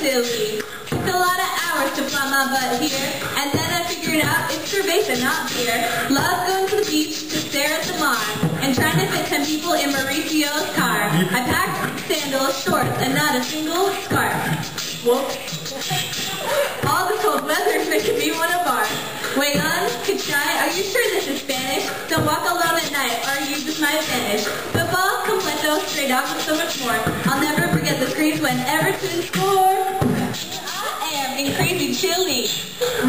silly. Took a lot of hours to fly my butt here, and then I figured out it's cerveza, not beer. Love going to the beach to stare at the mar, and trying to fit 10 people in Mauricio's car. I packed sandals, shorts, and not a single scarf. Whoop. All the cold weather's making me want to barf. Wait on, Kachai, are you sure this is Spanish? Don't walk alone at night, or you just might vanish. Football, completo, stray dogs, and so much more. I'll never forget the screams when Everton scored. I am in crazy Chile.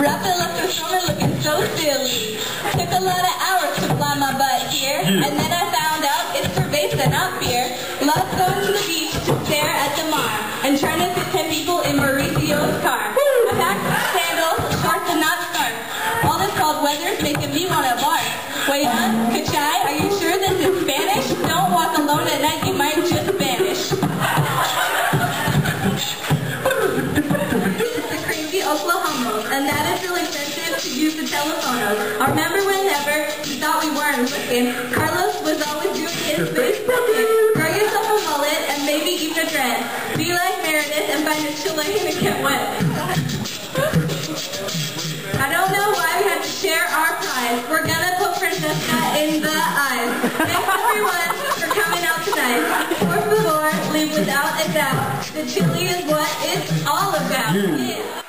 Rafael after summer looking so silly. Took a lot of hours to fly my butt here, and then I found out it's cerveza, not beer. Love going to the beach to stare at the mar, and trying to fit 10 people in Mauricio's car. I packed sandals, shorts, and not scarf. All this cold weather's making me want to barf. Wait on, Kachai, are you sure this is Spanish? Don't walk alone at night, you might just vanish. This is the crazy Oklahoma, and that is really sensitive to use the telephonos. I remember whenever you thought we weren't looking, Carlos was always doing his Facebooking. Grow yourself a mullet and maybe even a dread. Be like Meredith and find a Chilean and get wet. I don't know why we had to share our prize. We're gonna put Francesca in the eyes. Thanks everyone for coming out tonight. Por favor, leave without a doubt. The chili is what it's all about. Yeah.